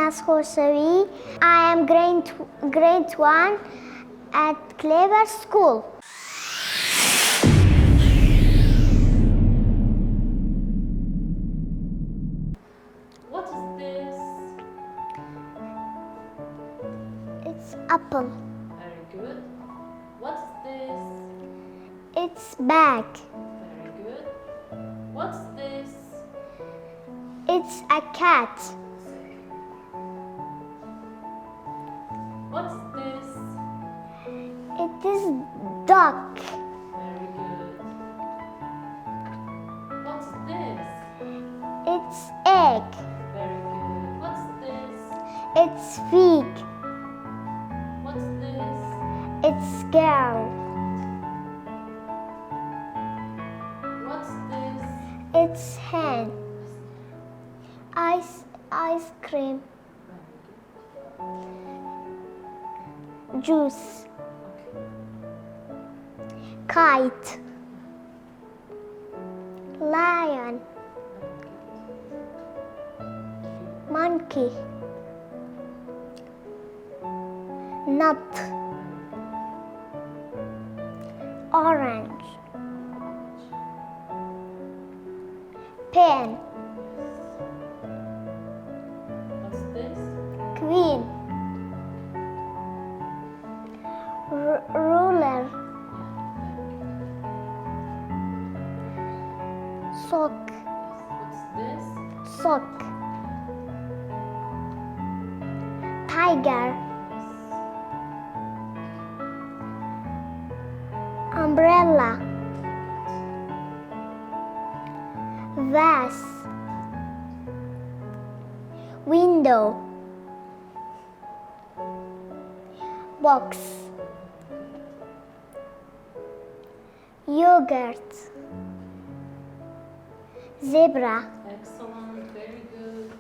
Inas Khosavi. I am grade 1 at Clever School. What is this? It's apple. Very good. What is this? It's bag. Very good. What's this? It's a cat. What's this? It is duck. Very good. What's this? It's egg. Very good. What's this? It's fig. What's this? It's girl. What's this? It's hen. Ice cream. Juice. Kite. Lion. Monkey. Nut. Orange. Pen. What's this? Queen. Ruler. Sock. What's this? Sock. Tiger. Umbrella. Vase. Window. Box. Yogurt. Zebra. Excellent. Very good.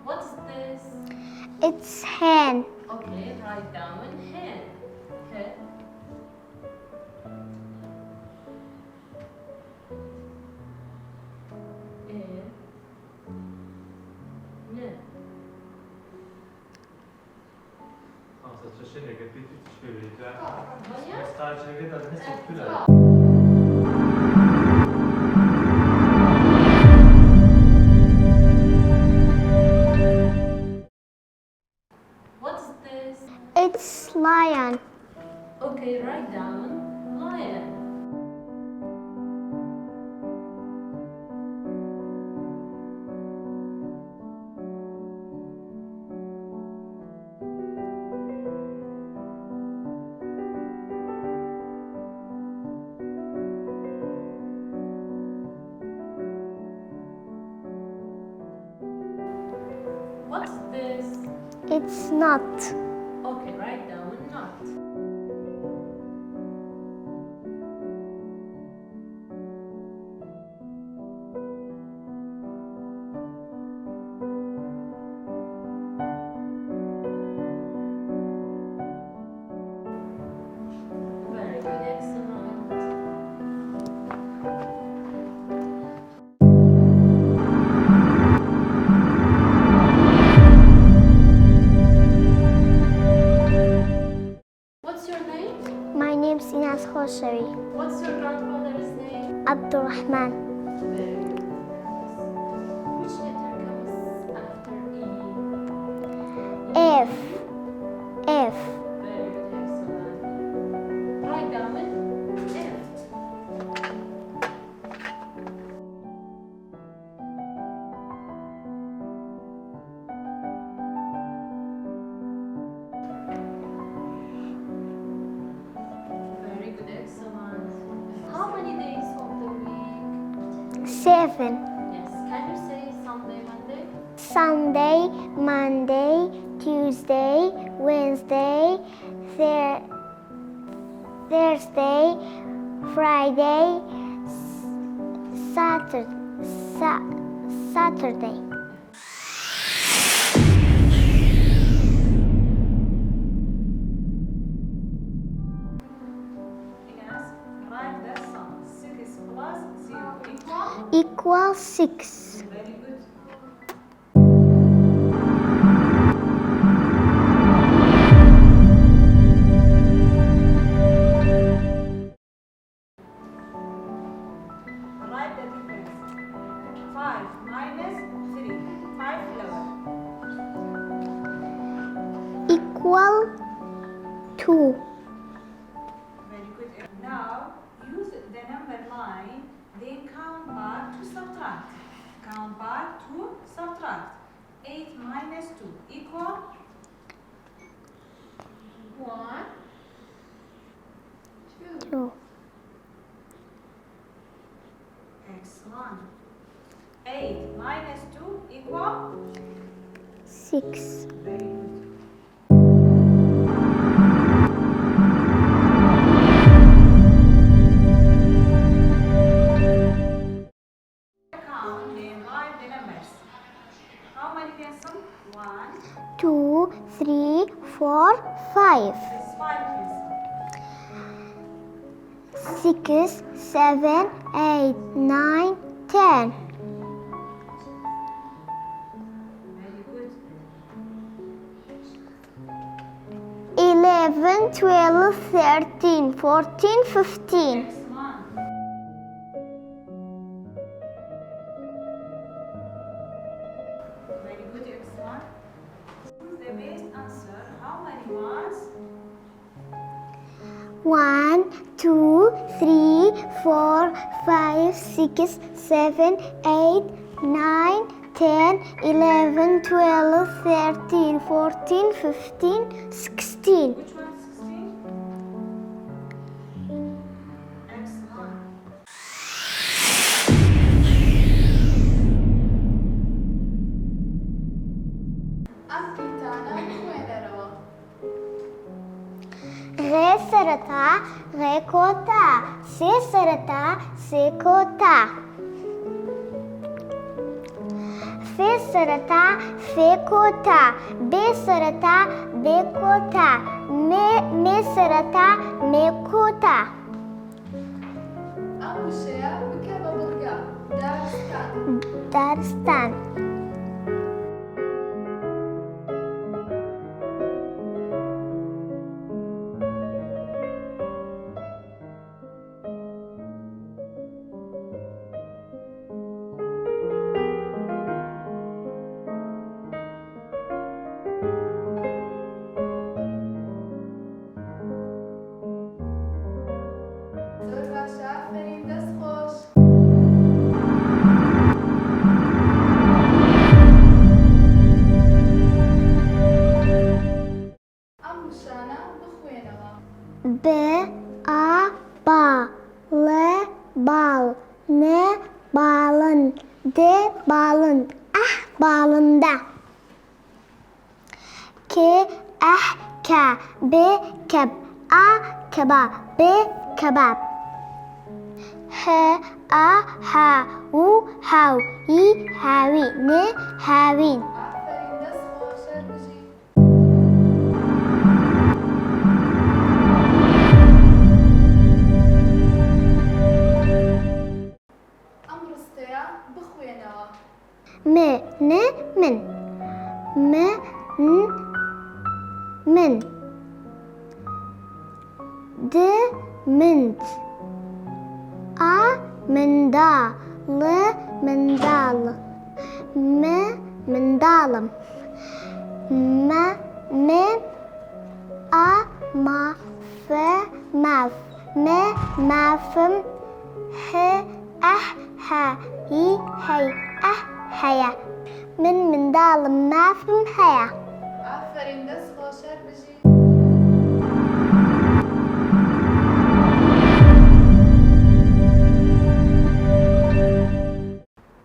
What's this? It's hen. Okay, write down hen. Hen. Concentrazione che tutti ci scrivi già. Vogliamo? Sta cercando di essere più What's this? It's lion. Okay, write down lion. What's this? It's nut. Okay, write down nut. Very good, excellent. What's your name? My name's Inas Khosavi. What's your grandfather's name? Abdurrahman. Very good. Which letter comes after E? F. F. Very good, excellent. Write down it. F. Very good, excellent. How many days of the week? 7. Yes. Can you say Sunday, Monday? Sunday, Monday, Tuesday, Wednesday, Thursday, Friday, Saturday. You can ask. equals 6. Very good. Write the difference. 5 minus 3. 5 lower. Equal 2. Very good. Now use the number line, then count back to subtract. Count back to subtract. 8 minus 2 equal 1, 2. 2. Excellent. 8 minus 2 equal 6. very good. Count and write the numbers. How many pencils? 1, 2, 3, 4, 5. this 5 pencils. 6, 7, 8, 9, 10. Very good. 11, 12, 13, 14, 15. Excellent. Very good, excellent. The best answer. How many ones? 1, 2, 3, 4, 5, 6, 7, 8, 9, 10, 11, 12, 13, 14, 15, 16. Which one? 16? Excellent. غ سرطا غ كوتا س سرطا س كوتا ف سرطا ف كوتا ب سرطا ب كوتا م سرطا م كوتا دارستان ب A با ل bal ن balın d balın balında k ke b keb a kebab b kebab h a ha u hav i havi n havin م ن من م ن من د منت a مندا ل مندال م مندالم م من a ما ف ماف م مافم ح ح هي هي هيا من دالم مافم هيا آفرین دەست خۆشەر بژی.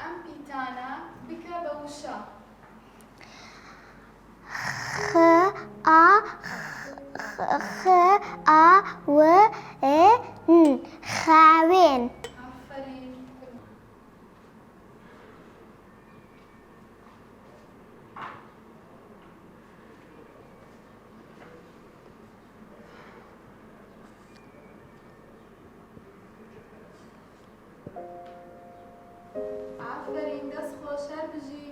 ئەم پیتانە بکە بە وشە. خ a و ن خاوين آفرین. ئافرین دەست خۆشەر بژی